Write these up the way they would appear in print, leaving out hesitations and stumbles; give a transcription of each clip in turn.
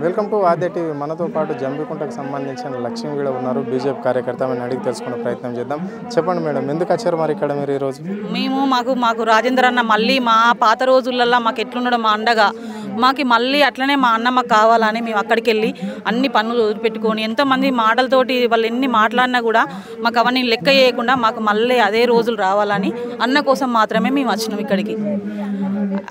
Welcome to Aadya TV. మనతో పాటు జంబికుంటకు సంబంధించిన లక్ష్మి కూడా ఉన్నారు, బీజేపీ కార్యకర్త. మేము అడిగి తెలుసుకునే ప్రయత్నం చేద్దాం. చెప్పండి మేడం, ఎందుకు వచ్చారు మరి ఇక్కడ మీరు ఈరోజు? మేము మాకు రాజేంద్ర అన్న మళ్ళీ మా పాత రోజులలో మాకు ఎట్లున్నాడో మా అండగా మాకు మళ్ళీ అట్లనే మా అన్న మాకు కావాలని మేము అక్కడికి వెళ్ళి అన్ని పనులు వదిలిపెట్టుకొని ఎంతోమంది మాటలతోటి వాళ్ళు ఎన్ని మాట్లాడినా కూడా మాకు అవన్నీ లెక్క చేయకుండా మాకు మళ్ళీ అదే రోజులు రావాలని అన్న కోసం మాత్రమే మేము వచ్చినాం ఇక్కడికి.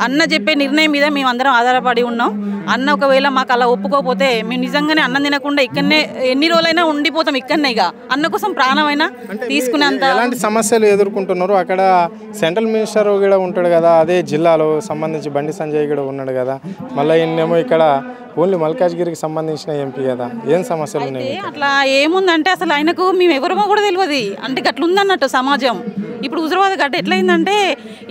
అన్న చెప్పే నిర్ణయం మీద మేము అందరం ఆధారపడి ఉన్నాం. అన్న ఒకవేళ మాకు అలా ఒప్పుకోకపోతే మేము నిజంగానే అన్నం తినకుండా ఇక్కడనే ఎన్ని రోజులైనా ఉండిపోతాం. ఇక్కడనే ఇక అన్న కోసం ప్రాణమైనా తీసుకునేంత. ఎలాంటి సమస్యలు ఎదుర్కొంటున్నారు? అక్కడ సెంట్రల్ మినిస్టర్ కూడా ఉంటాడు కదా, అదే జిల్లాలో సంబంధించి బండి సంజయ్ కూడా ఉన్నాడు కదా, మళ్ళీ ఈయనేమో ఇక్కడ ఓన్లీ మల్కాజ్గిరికి సంబంధించిన ఎంపీ కదా, ఏం సమస్యలు ఉన్నాయి? అట్లా ఏముందంటే అసలు ఆయనకు మేము ఎవరమో కూడా తెలియదు. అంటే గట్ల ఉందన్నట్టు సమాజం. ఇప్పుడు హుజురాబాద్ గడ్డ ఎట్లయిందంటే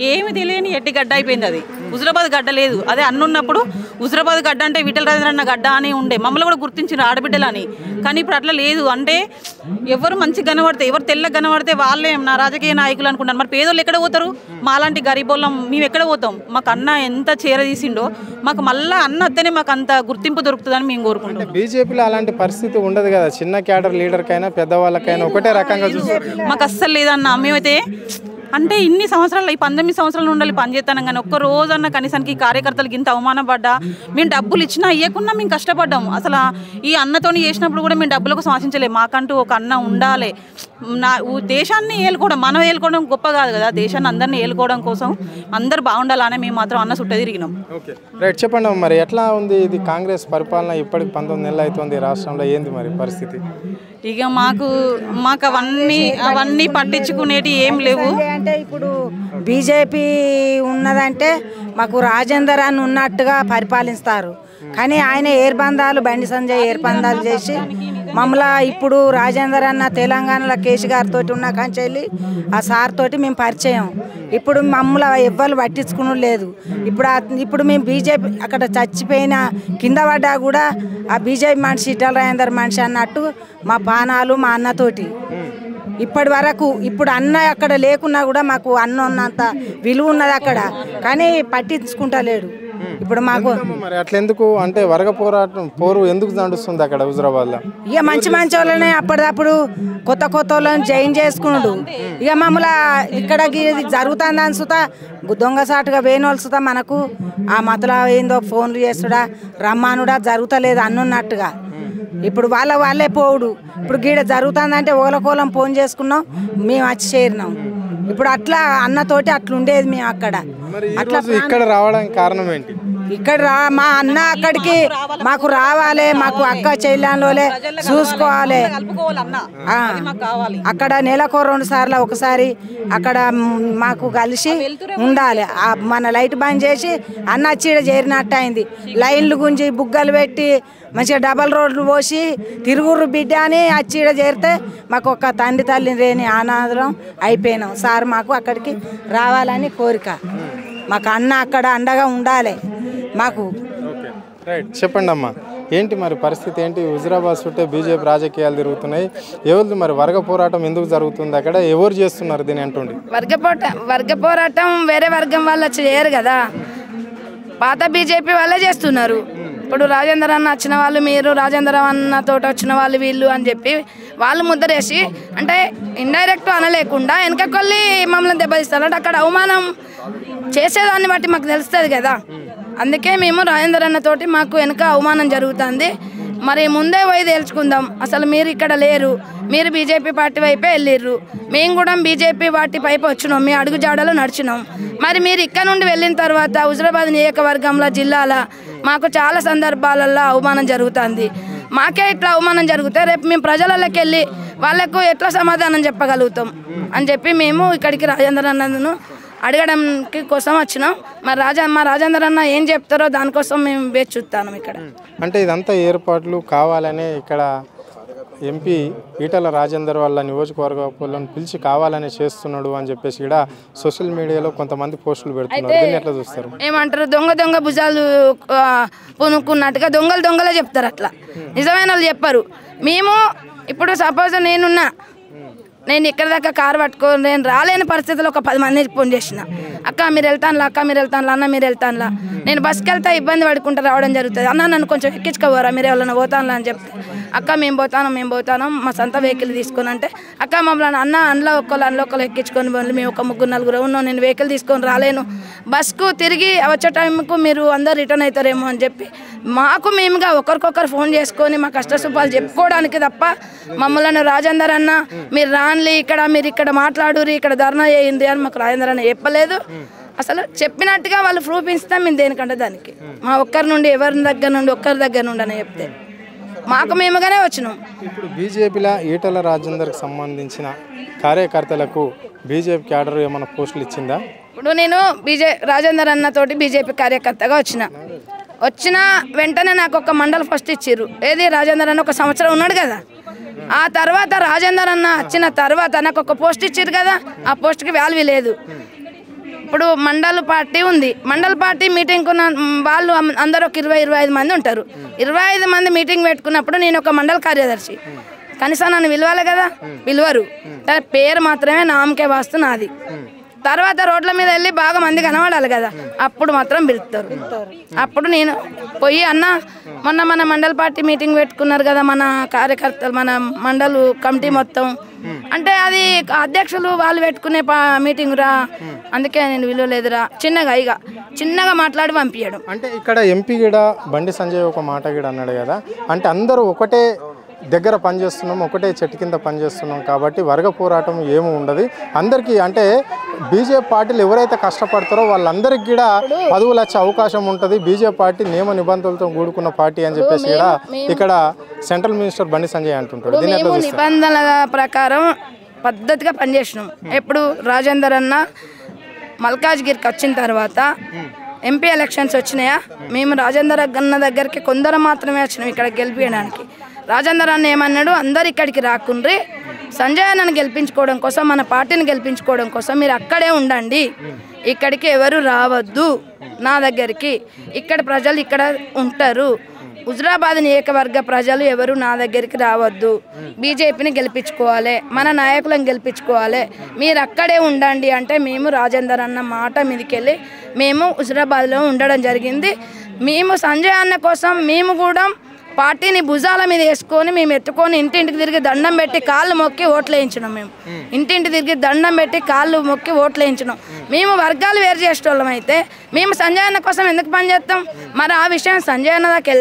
ఏమి తెలియని ఎట్టి గడ్డ అయిపోయింది. అది హుజురాబాద్ గడ్డ లేదు. అదే అన్నున్నప్పుడు హుజురాబాద్ గడ్డ అంటే విఠల రాజేంద్రన్న గడ్డ అని ఉండే, మమ్మల్ని కూడా గుర్తించిన ఆడబిడ్డలని. కానీ ఇప్పుడు అట్లా లేదు. అంటే ఎవరు మంచిగా కనబడితే, ఎవరు తెల్లగా కనబడితే వాళ్ళే నా రాజకీయ నాయకులు అనుకుంటారు. మరి పేదోళ్ళు ఎక్కడ పోతారు? మాలాంటి గరీబోళ్ళం మేము ఎక్కడ పోతాం? మాకు అన్న ఎంత చేరదీసిండో మాకు మళ్ళీ అన్న అత్తనే మాకు అంత గుర్తింపు దొరుకుతుందని మేము కోరుకుంటాం. బీజేపీలో అలాంటి పరిస్థితి ఉండదు కదా, చిన్న క్యాడర్ లీడర్కైనా పెద్దవాళ్ళకైనా ఒకటే రకంగా చూస్తారు. మాకు అస్సలు లేదన్న. మేమైతే అంటే ఇన్ని సంవత్సరాలు, ఈ 19 సంవత్సరాలు ఉండాలి పనిచేస్తాను, కానీ ఒక్క రోజన్న కనీసానికి కార్యకర్తలకు ఇంత అవమానపడ్డా, మేము డబ్బులు ఇచ్చినా ఇవ్వకున్నా మేము కష్టపడ్డాం. అసలు ఈ అన్నతోని చేసినప్పుడు కూడా మేము డబ్బుల కోసం ఆశించలేము. మాకంటూ ఒక అన్న ఉండాలి. దేశాన్ని ఏలుకోవడం, మనం ఏలుకోవడం గొప్ప కాదు కదా, దేశాన్ని అందరినీ ఏలుకోవడం కోసం అందరు బాగుండాలని మేము మాత్రం అన్న చుట్ట తిరిగినాం. ఓకే రైట్, చెప్పండి మరి ఎట్లా ఉంది ఇది కాంగ్రెస్ పరిపాలన? ఇప్పటికి 19 నెలలు అవుతుంది రాష్ట్రంలో, ఏంది మరి పరిస్థితి? ఇక మాకు అవన్నీ పట్టించుకునేటి ఏం లేవు. అంటే ఇప్పుడు బీజేపీ ఉన్నదంటే మాకు రాజేందర్ అని ఉన్నట్టుగా పరిపాలిస్తారు. కానీ ఆయన ఏర్బంధాలు, బండి సంజయ్ ఏర్బంధాలు చేసి మమ్మల్ని ఇప్పుడు రాజేందర్ అన్న తెలంగాణలో కేసీ గారితో ఉన్న కంచెల్లి ఆ సార్ తోటి మేము పరిచయం. ఇప్పుడు మమ్మల్ని ఎవ్వరు పట్టించుకుని లేదు. ఇప్పుడు మేము బీజేపీ అక్కడ చచ్చిపోయిన కింద పడ్డా కూడా ఆ బీజేపీ మనిషి విఠల రాజేందర్ మనిషి అన్నట్టు మా పానాలు మా అన్నతోటి ఇప్పటి వరకు. ఇప్పుడు అన్న అక్కడ లేకున్నా కూడా మాకు అన్న ఉన్నంత విలువ ఉన్నది అక్కడ, కానీ పట్టించుకుంటలేడు. ఇప్పుడు మాకు మరి అట్లా ఎందుకు అంటే వర్గ పోరు ఎందుకు నడుస్తుంది అక్కడ హుజురాబాద్లో? ఇక మంచి వాళ్ళనే అప్పటిదప్పుడు కొత్త వాళ్ళని జాయిన్ చేసుకున్నాడు. ఇక మమ్మల్ని ఇక్కడ జరుగుతుందని సుతా దొంగసాటుగా వేణోళ్ళు సుతా మనకు ఆ మతలో ఏందో ఫోన్లు చేస్తుడా రమ్మానుడా జరుగుతలేదు అన్నున్నట్టుగా. ఇప్పుడు వాళ్ళే పోవుడు. ఇప్పుడు గీడ జరుగుతుందంటే ఓలకోలం ఫోన్ చేసుకున్నాం, మేము వచ్చి చేరినాం. ఇప్పుడు అట్లా అన్నతోటి అట్లా ఉండేది మేము అక్కడ. అట్లా ఇక్కడ రావడానికి కారణం ఏంటి? ఇక్కడ మా అన్న అక్కడికి మాకు రావాలి, మాకు అక్క చెల్లెళ్ళోలే చూసుకోవాలి. అక్కడ నెలకు 2 సార్లు ఒకసారి అక్కడ మాకు కలిసి ఉండాలి. మన లైట్ బంద్ చేసి అన్న చీడ చేరినట్టు అయింది. లైన్లు గుంజి బుగ్గలు పెట్టి మంచిగా డబల్ రోడ్లు పోసి తిరుగురు బిడ్డ అని ఆ చీడ చేరితే మాకు ఒక తండ్రి తల్లి లేని అనాథరం అయిపోయినాం. సార్ మాకు అక్కడికి రావాలని కోరిక. మాకు అన్న అక్కడ అండగా ఉండాలి మాకు. రైట్, చెప్పండి అమ్మా, ఏంటి మరి పరిస్థితి ఏంటి? హుజురాబాద్ చుట్టే బీజేపీ రాజకీయాలు తిరుగుతున్నాయి. ఎవరిది మరి వర్గ పోరాటం ఎందుకు జరుగుతుంది అక్కడ? ఎవరు చేస్తున్నారు దీని అంటుండి? వర్గ పోరాటం వేరే వర్గం వాళ్ళు చేయరు కదా, పాత బీజేపీ వాళ్ళే చేస్తున్నారు. ఇప్పుడు రాజేందర్ అన్న వచ్చిన వాళ్ళు మీరు, రాజేందర్ అన్న తోట వచ్చిన వాళ్ళు వీళ్ళు అని చెప్పి వాళ్ళు ముద్దరేసి, అంటే ఇండైరెక్ట్ అనలేకుండా వెనకకొల్లి మమ్మల్ని దెబ్బతీస్తారు. అంటే అక్కడ అవమానం చేసేదాన్ని బట్టి మాకు తెలుస్తుంది కదా. అందుకే మేము రాజేందర్ అన్న తోటి మాకు వెనక అవమానం జరుగుతుంది. మరి ముందే పోయి తేల్చుకుందాం. అసలు మీరు ఇక్కడ లేరు, మీరు బీజేపీ పార్టీ వైపే వెళ్ళిర్రు, మేము కూడా బీజేపీ పార్టీ వైపు వచ్చినాం, మీ అడుగు జాడలో నడిచినాం. మరి మీరు ఇక్కడ నుండి వెళ్ళిన తర్వాత హుజురాబాద్ నియోజకవర్గంలో జిల్లాలో మాకు చాలా సందర్భాలలో అవమానం జరుగుతుంది. మాకే ఇట్లా అవమానం జరిగితే రేపు మేము ప్రజలలోకి వెళ్ళి వాళ్ళకు ఎట్లా సమాధానం చెప్పగలుగుతాం అని చెప్పి మేము ఇక్కడికి రాజేందర్ అన్నను అడగడానికి కోసం వచ్చినాం. మరి మా రాజేందర్ అన్న ఏం చెప్తారో దానికోసం మేము వేచి చూస్తాం ఇక్కడ. అంటే ఇదంతా ఏర్పాట్లు కావాలనే ఇక్కడ ఎంపీ ఈటల రాజేందర్ వాళ్ళ నియోజకవర్గాలను పిలిచి కావాలని చేస్తున్నాడు అని చెప్పేసి ఇక్కడ సోషల్ మీడియాలో కొంతమంది పోస్టులు పెడుతున్నారు. దీన్ని ఎట్లా చూస్తారు? ఏమంటారు, దొంగ భుజాలు పూనుకున్నట్టుగా దొంగలే చెప్తారు. అట్లా నిజమైన వాళ్ళు చెప్పరు. మేము ఇప్పుడు సపోజ్ నేనున్నా, నేను ఇక్కడ దాకా కారు పట్టుకొని నేను రాలేని పరిస్థితుల్లో ఒక 10 మందికి ఫోన్ చేసిన, అక్క మీరు వెళ్తానులా, అక్క మీరు వెళ్తానులా, అన్న మీరు వెళ్తానులా, నేను బస్కి వెళ్తే ఇబ్బంది పడుకుంటూ రావడం జరుగుతుంది, అన్న నన్ను కొంచెం ఎక్కించుకోవరా, మీరు ఎవరైనా పోతానులా అని చెప్తే, అక్క మేము పోతాను మా సొంత వెహికల్ తీసుకొని అంటే, అక్క మమ్మల్ని అందులో ఒకళ్ళు ఎక్కించుకొని పోయి మేము ఒక 3-4 ఉన్నాం, నేను వెహికల్ తీసుకొని రాలేను, బస్కు తిరిగి వచ్చే టైంకు మీరు అందరు రిటర్న్ అవుతారేమో అని చెప్పి మాకు మేముగా ఒకరికొకరు ఫోన్ చేసుకొని మా కష్ట సుఖాలు చెప్పుకోవడానికి తప్ప మమ్మల్ని రాజేందర్ అన్న మీరు రాన్లీ మీరు ఇక్కడ మాట్లాడురి, ఇక్కడ ధర్నా చేయండి అని మాకు రాజేందర్ అన్న చెప్పలేదు. అసలు చెప్పినట్టుగా వాళ్ళు ప్రూఫ్ ఇస్తాం మేము దేనికంటే దానికి, మా ఒక్కరి నుండి ఒక్కరి దగ్గర నుండి అని చెప్తే మాకు మేముగానే వచ్చినాం. ఇప్పుడు బీజేపీలో ఈటల రాజేందర్కి సంబంధించిన కార్యకర్తలకు బీజేపీ క్యాడర్ ఏమైనా పోస్టులు ఇచ్చిందా? ఇప్పుడు నేను రాజేందర్ అన్నతోటి బీజేపీ కార్యకర్తగా వచ్చిన వెంటనే నాకు ఒక మండల్ ఫస్ట్ ఇచ్చిర్రు. ఏది రాజేందర్ అన్న 1 సంవత్సరం ఉన్నాడు కదా, ఆ తర్వాత రాజేందర్ అన్న వచ్చిన తర్వాత నాకు ఒక పోస్ట్ ఇచ్చిర్రు కదా, ఆ పోస్ట్కి వాల్యూ లేదు. ఇప్పుడు మండల్ పార్టీ ఉంది, మండల్ పార్టీ మీటింగ్ వాళ్ళు అందరూ ఒక 20-25 మంది ఉంటారు. 25 మంది మీటింగ్ పెట్టుకున్నప్పుడు నేను ఒక మండల కార్యదర్శి, కనీసం నన్ను పిలవాలి కదా, పిలవరు. పేరు మాత్రమే నామకే వాస్తు నాది. తర్వాత రోడ్ల మీద వెళ్ళి బాగా మంది కనబడాలి కదా, అప్పుడు మాత్రం పిలుస్తారు. అప్పుడు నేను పోయి అన్న మన మండల పార్టీ మీటింగ్ పెట్టుకున్నారు కదా మన కార్యకర్తలు, మన మండలు కమిటీ మొత్తం అంటే అది అధ్యక్షులు వాళ్ళు పెట్టుకునే మీటింగ్ రా, అందుకే నేను విలువలేదురా, చిన్నగా మాట్లాడి పంపించడం. అంటే ఇక్కడ ఎంపీ కూడా బండి సంజయ్ ఒక మాట కూడా అన్నాడు కదా, అంటే అందరూ ఒకటే దగ్గర పనిచేస్తున్నాం, ఒకటే చెట్టు కింద పనిచేస్తున్నాం కాబట్టి వర్గ పోరాటం ఏమి ఉండదు అందరికీ. అంటే బీజేపీ పార్టీలు ఎవరైతే కష్టపడతారో వాళ్ళందరికీ కూడా పదవులు వచ్చే అవకాశం ఉంటుంది. బీజేపీ పార్టీ నియమ నిబంధనలతో కూడుకున్న పార్టీ అని చెప్పేసి కూడా ఇక్కడ సెంట్రల్ మినిస్టర్ బండి సంజయ్ అంటుంటాడు. నిబంధనల ప్రకారం పద్ధతిగా పనిచేసినాం. ఎప్పుడు రాజేందర్ అన్న మల్కాజ్గిరికి వచ్చిన తర్వాత ఎంపీ ఎలక్షన్స్ వచ్చినాయా, మేము రాజేందర్ అన్న దగ్గరికి కొందరు మాత్రమే వచ్చినాం ఇక్కడ గెలిపించడానికి. రాజేందర్ అన్న ఏమన్నాడు, అందరు ఇక్కడికి రాకుండ్రి, సంజయ్ అన్నను గెలిపించుకోవడం కోసం, మన పార్టీని గెలిపించుకోవడం కోసం మీరు అక్కడే ఉండండి, ఇక్కడికి ఎవరు రావద్దు నా దగ్గరికి, ఇక్కడ ప్రజలు ఇక్కడ ఉంటారు, హుజురాబాద్ నియోజకవర్గ ప్రజలు ఎవరు నా దగ్గరికి రావద్దు, బీజేపీని గెలిపించుకోవాలి, మన నాయకులను గెలిపించుకోవాలి, మీరు అక్కడే ఉండండి అంటే మేము రాజేందర్ అన్న మాట మీదకెళ్ళి మేము హుజురాబాద్లో ఉండడం జరిగింది. మేము సంజయ్ అన్న కోసం మేము కూడా పార్టీని భుజాల మీద వేసుకొని మేము ఎత్తుకొని ఇంటింటికి తిరిగి దండం పెట్టి కాళ్ళు మొక్కి ఓట్లు వేయించినాం. మేము ఇంటింటి తిరిగి దండం పెట్టి కాళ్ళు మొక్కి ఓట్లు వేయించినాం. మేము వర్గాలు వేరు చేసేటోళ్ళం అయితే మేము సంజయ్ అన్న కోసం ఎందుకు పనిచేస్తాం? మరి ఆ విషయం సంజయ్ అన్న దాకా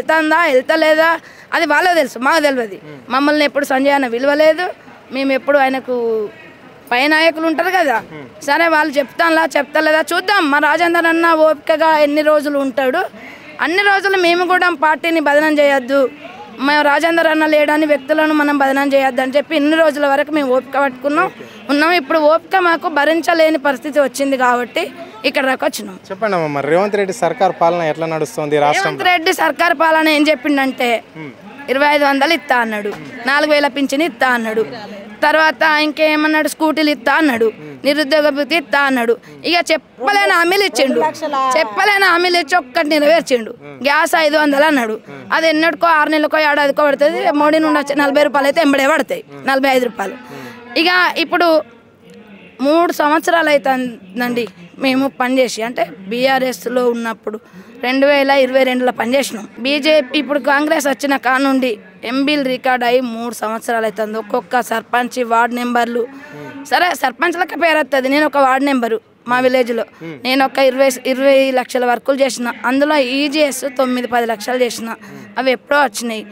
వెళ్తలేదా అది వాళ్ళకు తెలుసు, మాకు తెలియదు. మమ్మల్ని ఎప్పుడు సంజయ్ అన్న విలువలేదు, మేము ఎప్పుడు ఆయనకు పై నాయకులు ఉంటారు కదా, సరే వాళ్ళు చెప్తలేదా చూద్దాం. మా రాజేందర్ అన్న ఓపికగా ఎన్ని రోజులు ఉంటాడు, అన్ని రోజులు మేము కూడా పార్టీని బదనం చేయొద్దు, మేము రాజేందర్ అన్న లేడని వ్యక్తులను మనం బదనం చేయొద్దు అని చెప్పి ఇన్ని రోజుల వరకు మేము ఓపిక ఉన్నాం. ఇప్పుడు ఓపిక మాకు భరించలేని పరిస్థితి వచ్చింది కాబట్టి ఇక్కడ దాకా వచ్చినాం. చెప్పండి అమ్మ, రేవంత్ రెడ్డి సర్కార్ పాలన ఎట్లా నడుస్తుంది? రేవంత్ రెడ్డి సర్కార్ పాలన ఏం చెప్పిండంటే 2500 ఇస్తా అన్నాడు, 4000 పింఛన్ ఇస్తా అన్నాడు, తర్వాత ఇంకేమన్నాడు స్కూటీలు ఇస్తా అన్నాడు, నిరుద్యోగ భృతి ఇస్తా అన్నాడు. ఇక చెప్పలేని హామీలు ఇచ్చిండు, ఇచ్చి ఒక్కటి నెరవేర్చిండు. గ్యాస్ 500 అన్నాడు, అది ఎన్నటికో 6 నెలలకో ఏడాదికో పడుతుంది. మోడీ నుండి వచ్చి 40 రూపాయలు అయితే ఎంబడే పడతాయి, 45 రూపాయలు. ఇక ఇప్పుడు 3 సంవత్సరాలు అవుతుందండి మేము పనిచేసి, అంటే బీఆర్ఎస్లో ఉన్నప్పుడు 2022లో పనిచేసినాం. బీజేపీ ఇప్పుడు కాంగ్రెస్ వచ్చిన కానుండి ఎంబీలు రికార్డ్ అయ్యి 3 సంవత్సరాలు అవుతుంది. ఒక్కొక్క సర్పంచ్ వార్డు నెంబర్లు, సరే సర్పంచ్లకి పేరు వస్తుంది, నేను ఒక వార్డు నెంబరు మా విలేజ్లో నేను ఒక 20 లక్షల వర్కులు చేసిన, అందులో ఈజీఎస్ 9-10 లక్షలు చేసిన, అవి ఎప్పుడో వచ్చినాయి.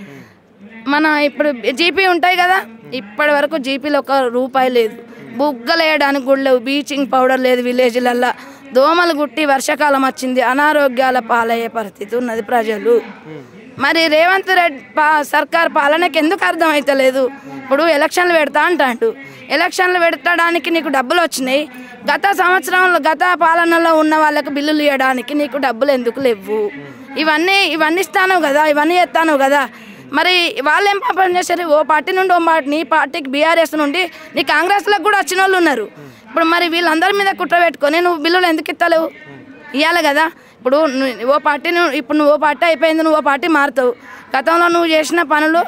మన ఇప్పుడు జీపీ ఉంటాయి కదా, ఇప్పటి వరకు జీపీలో 1 రూపాయి లేదు, బుగ్గలు వేయడానికి కూడా లేవు, బ్లీచింగ్ పౌడర్ లేదు విలేజ్లల్లో, దోమలు గుట్టి వర్షాకాలం వచ్చింది, అనారోగ్యాల పాలయ్యే పరిస్థితి ఉన్నది ప్రజలు. మరి రేవంత్ రెడ్డి సర్కార్ పాలనకి ఎందుకు అర్థమవుతలేదు? ఇప్పుడు ఎలక్షన్లు పెడతా అంటాడు, ఎలక్షన్లు పెట్టడానికి నీకు డబ్బులు వచ్చినాయి, గత పాలనలో ఉన్న వాళ్ళకు బిల్లులు ఇవ్వడానికి నీకు డబ్బులు ఎందుకు లేవు? ఇవన్నీ ఇస్తాను కదా, ఇవన్నీ ఎత్తాను కదా, మరి వాళ్ళు ఏం పాపం చేశారు? ఓ పార్టీ నుండి నీ పార్టీకి బీఆర్ఎస్ నుండి నీ కాంగ్రెస్లకు కూడా వచ్చిన వాళ్ళు ఉన్నారు. ఇప్పుడు మరి వీళ్ళందరి మీద కుట్ర పెట్టుకొని నువ్వు బిల్లులు ఎందుకు ఇస్తలేవు? ఇవ్వాలి కదా. ఇప్పుడు ఓ పార్టీ ఇప్పుడు నువ్వు ఓ పార్టీ అయిపోయింది, నువ్వు ఓ పార్టీ మారుతావు. గతంలో నువ్వు చేసిన పనులు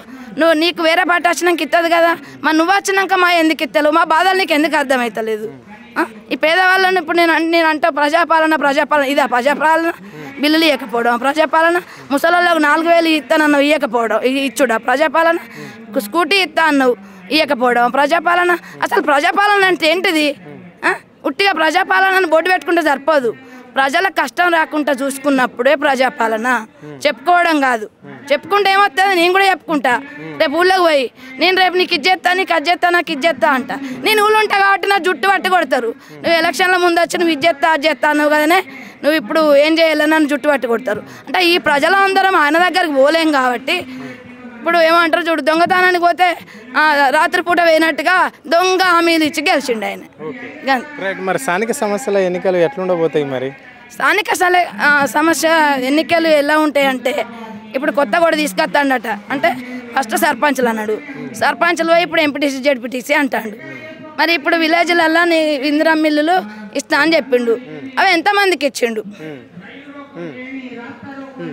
నీకు వేరే పార్టీ వచ్చినాక ఇస్తుంది కదా, మరి నువ్వు వచ్చినాక మా ఎందుకు ఇస్తలేవు? మా బాధలు నీకు ఎందుకు అర్థమవుతలేదు? ఈ పేదవాళ్ళని ఇప్పుడు నేను అంటే ప్రజాపాలన ఇదా ప్రజాపాలన? బిల్లులు ఇవ్వకపోవడం ప్రజాపాలన, ముసలిళ్ళకు 4,000 ఇస్తానన్నావు ఇవ్వకపోవడం ఇచ్చుడా ప్రజాపాలన? స్కూటీ ఇస్తా అన్నావు ఇవ్వకపోవడం ప్రజాపాలన? అసలు ప్రజాపాలన అంటే ఏంటిది? ఉట్టిగా ప్రజాపాలనని బోర్డు పెట్టుకుంటే సరిపోదు. ప్రజల కష్టం రాకుండా చూసుకున్నప్పుడే ప్రజాపాలన. చెప్పుకోవడం కాదు. చెప్పుకుంటే ఏమవుతుంది? నేను కూడా చెప్పుకుంటా. రేపు ఊళ్ళోకి పోయి నేను రేపు నీకు ఇచ్చేస్తా, నీకు అజ్జేస్తా, నాకు ఇచ్చేస్తా అంట. నేను ఊళ్ళో ఉంటా కాబట్టి నా జుట్టు పట్టి కొడతారు. నువ్వు ఎలక్షన్ల ముందు వచ్చి నువ్వు ఇచ్చేస్తా అజ్జేస్తా అన్నావు కదనే, నువ్వు ఇప్పుడు ఏం చేయాలని నన్ను జుట్టు పట్టి కొడతారు. అంటే ఈ ప్రజలందరం ఆయన దగ్గరికి పోలేం కాబట్టి ఇప్పుడు ఏమంటారు చూడు, దొంగతనానికి పోతే రాత్రిపూట వేయినట్టుగా దొంగ హామీలు ఇచ్చి గెలిచిండు ఆయన. మరి స్థానిక సమస్యల ఎన్నికలు ఎట్లుండబోతాయి? మరి స్థానిక సమస్య ఎన్నికలు ఎలా ఉంటాయంటే ఇప్పుడు కొత్త కూడా తీసుకొస్తాడట. అంటే ఫస్ట్ సర్పంచ్లు అన్నాడు, సర్పంచ్లు పోయి ఇప్పుడు ఎంపీటీసీ జెడ్పీటీసీ అంటాడు. మరి ఇప్పుడు విలేజ్లల్లో ఇందిరా మిల్లులు ఇస్తా అని చెప్పిండు. అవి ఎంతమందికి ఇచ్చిండు?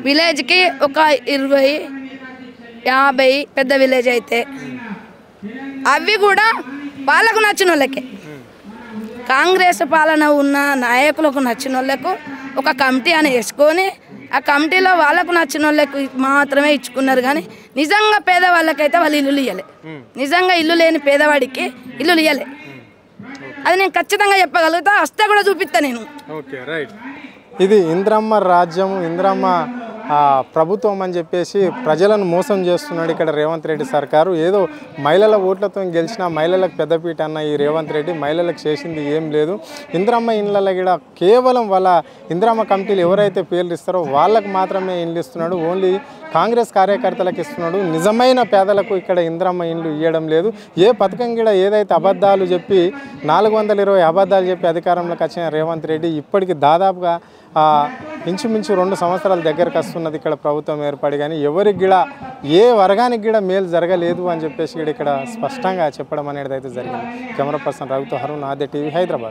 విలేజ్కి ఒక 20-50 పెద్ద విలేజ్ అయితే అవి కూడా వాళ్ళకు నచ్చిన వాళ్ళకే. కాంగ్రెస్ పాలన ఉన్న నాయకులకు నచ్చిన వాళ్ళకు ఒక కమిటీ అని వేసుకొని ఆ కమిటీలో వాళ్ళకు నచ్చిన వాళ్ళకు మాత్రమే ఇచ్చుకున్నారు. కానీ నిజంగా పేదవాళ్ళకైతే వాళ్ళు ఇల్లులు ఇవ్వలే. నిజంగా ఇల్లు లేని పేదవాడికి ఇల్లులు ఇవ్వలే. అది నేను ఖచ్చితంగా చెప్పగలుగుతా, వస్తే కూడా చూపిస్తా నేను. ఇది ఇంద్రమ్మ రాజ్యం, ఇంద్రమ్మ ప్రభుత్వం అని చెప్పేసి ప్రజలను మోసం చేస్తున్నాడు ఇక్కడ రేవంత్ రెడ్డి సర్కారు. ఏదో మహిళల ఓట్లతో గెలిచిన మహిళలకు పెద్దపీట అన్న ఈ రేవంత్ రెడ్డి మహిళలకు చేసింది ఏం లేదు. ఇంద్రమ్మ ఇండ్లలో కూడా కేవలం వాళ్ళ ఇంద్రమ్మ కమిటీలు ఎవరైతే పేర్లు ఇస్తారో వాళ్ళకు మాత్రమే ఇండ్లు ఇస్తున్నాడు. ఓన్లీ కాంగ్రెస్ కార్యకర్తలకు ఇస్తున్నాడు. నిజమైన పేదలకు ఇక్కడ ఇంద్రమ్మ ఇండ్లు ఇవ్వడం లేదు. ఏ పథకం కూడా ఏదైతే అబద్ధాలు చెప్పి 420 అబద్ధాలు చెప్పి అధికారంలోకి వచ్చిన రేవంత్ రెడ్డి ఇప్పటికి దాదాపుగా ఇంచుమించు 2 సంవత్సరాల దగ్గరకు వస్తున్నది ఇక్కడ ప్రభుత్వం ఏర్పడి. కానీ ఎవరికి కూడా ఏ వర్గానికి కూడా మేలు జరగలేదు అని చెప్పేసి ఇక్కడ స్పష్టంగా చెప్పడం అనేది అయితే జరిగింది. కెమెరా పర్సన్ రవితో హరుణ్, ఆద్య టీవీ, హైదరాబాద్.